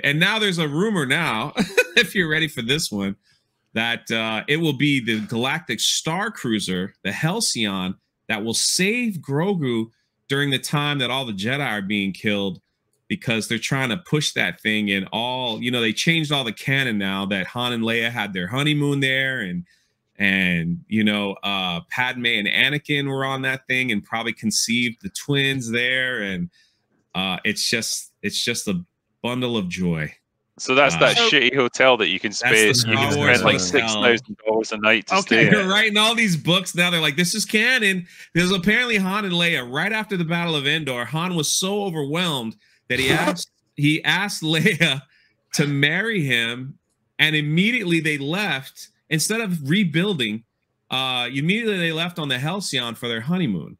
And now there's a rumor now, if you're ready for this one, that it will be the Galactic Starcruiser, the Halcyon, that will save Grogu during the time that all the Jedi are being killed, because they're trying to push that thing in all, you know, they changed all the canon now that Han and Leia had their honeymoon there, and you know, Padme and Anakin were on that thing and probably conceived the twins there, and it's just a bundle of joy. So that's that shitty hotel that you can spend like $6,000 a night to stay. They're writing all these books now. They're like, this is canon. There's apparently Han and Leia right after the Battle of Endor. Han was so overwhelmed that he asked Leia to marry him, and immediately they left. Instead of rebuilding, immediately they left on the Halcyon for their honeymoon.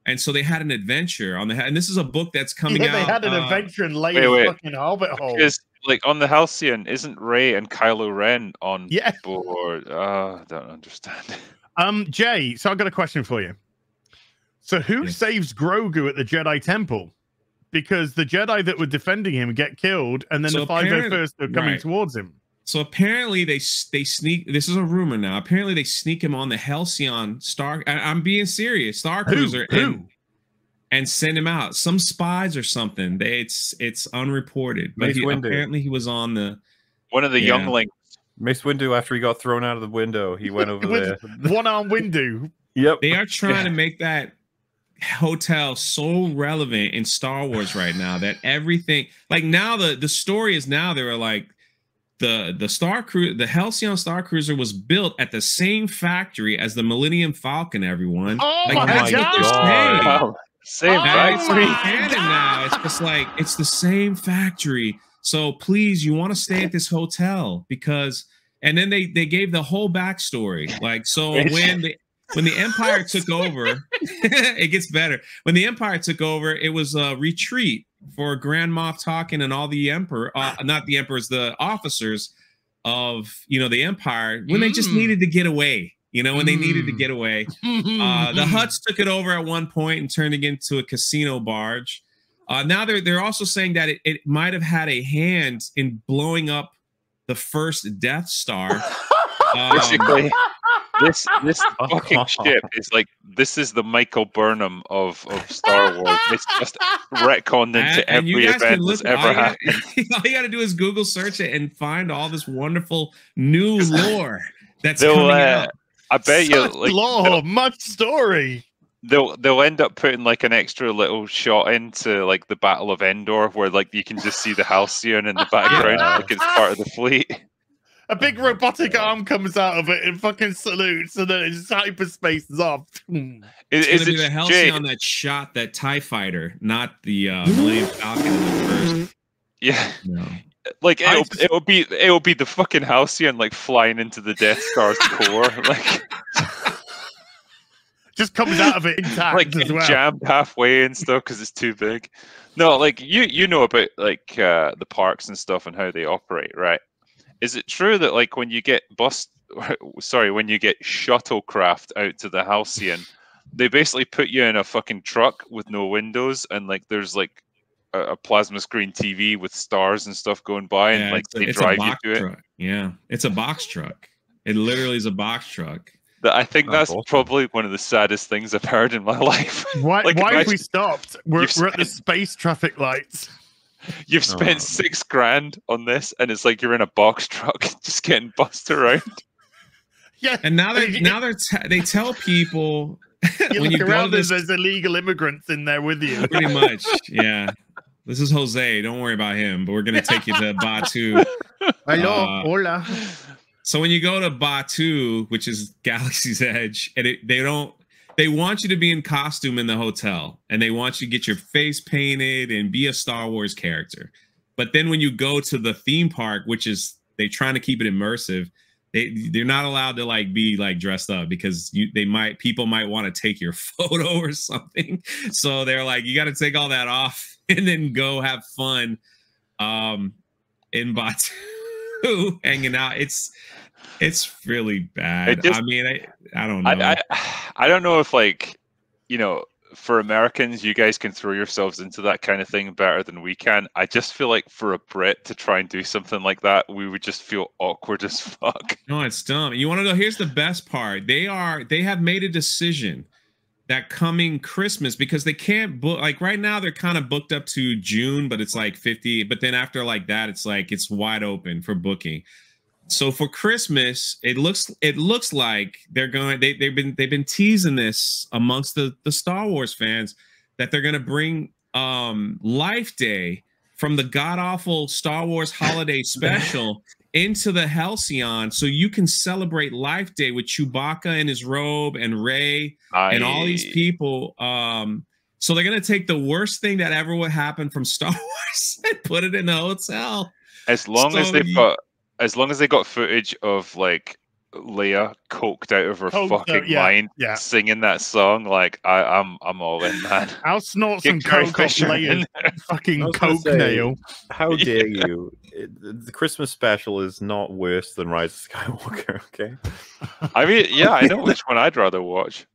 And so they had an adventure on the, and this is a book that's coming out. They had an adventure in Leia's fucking Hobbit hole. Because, like, on the Halcyon, isn't Rey and Kylo Ren on board? I don't understand. Jay, so I've got a question for you. So who saves Grogu at the Jedi Temple? Because the Jedi that were defending him get killed, and then the 501st are coming towards him. So apparently they sneak. This is a rumor now. Apparently they sneak him on the Halcyon Star. I'm being serious. Starcruiser and send him out. Some spies or something. It's unreported, but apparently he was on the one of the younglings. Mace Windu, after he got thrown out of the window, he went over there. One-arm Windu. Yep. They are trying to make that hotel so relevant in Star Wars right now that everything, like, now the story is now they were like, the Halcyon Starcruiser was built at the same factory as the Millennium Falcon. Everyone, oh like, my God. Wow. Same factory. Now it's just like it's the same factory. So please, you want to stay at this hotel because, and then they gave the whole backstory. Like, so when the Empire took over, it gets better. When the Empire took over, it was a retreat for Grand Moff Tarkin and all the the officers of, you know, the Empire, when they just needed to get away, you know, when they needed to get away. The Hutts took it over at one point and turned it into a casino barge. Now they're also saying that it might have had a hand in blowing up the first Death Star. Basically, this fucking ship is like, this is the Michael Burnham of Star Wars. It's just retconned into every event that's ever happened. All you got to do is Google search it and find all this wonderful new lore that's coming out. I bet you, like, much story. They'll end up putting like an extra little shot into like the Battle of Endor, where like you can just see the Halcyon in the background, like it's part of the fleet. A big robotic arm comes out of it and fucking salutes, and then it's hyperspace is off. It's going to be the Halcyon that shot that TIE fighter, not the Millennium Falcon in the first. Yeah. No. Like it'll be the fucking Halcyon like flying into the Death Star's core, like just comes out of it intact, like as well. Jammed halfway and stuff because it's too big. No, like you know about like the parks and stuff and how they operate, right? Is it true that like when you get when you get shuttlecraft out to the Halcyon, they basically put you in a fucking truck with no windows, and like there's like a plasma screen TV with stars and stuff going by, and like they drive you to it? Yeah, it's a box truck. It literally is a box truck. I think that's probably one of the saddest things I've heard in my life. Why have we stopped? We're at the space traffic lights. You've spent $6,000 on this, and it's like you're in a box truck just getting bussed around. Yeah, and now they tell people when you go to this, there's illegal immigrants in there with you. Pretty much, yeah. This is Jose. Don't worry about him. But we're gonna take you to Batu. Hello, hola. So when you go to Batu, which is Galaxy's Edge, and they want you to be in costume in the hotel, and they want you to get your face painted and be a Star Wars character. But then when you go to the theme park, which is they're trying to keep it immersive, they're not allowed to like be like dressed up because people might want to take your photo or something. So they're like, you got to take all that off and then go have fun in Batu hanging out. It's really bad. I mean, I don't know. I don't know if, like, you know, for Americans, you guys can throw yourselves into that kind of thing better than we can. I just feel like for a Brit to try and do something like that, we would just feel awkward as fuck. No, it's dumb. You want to know? Here's the best part. They have made a decision that coming Christmas, because they can't book, like right now they're kind of booked up to June, but it's like 50. But then after like that, it's like it's wide open for booking. So for Christmas, it looks like they're going. They've been teasing this amongst the Star Wars fans that they're going to bring Life Day from the god awful Star Wars Holiday Special into the Halcyon, so you can celebrate Life Day with Chewbacca in his robe and Rey and all these people. So they're going to take the worst thing that ever would happen from Star Wars and put it in the hotel. As long as they got footage of like Leia coked out of her fucking mind singing that song, like I'm all in, man. I'll snort some coke off Leia's fucking coke nail. How dare you? The Christmas special is not worse than Rise of Skywalker, okay? I mean, yeah, I know which one I'd rather watch.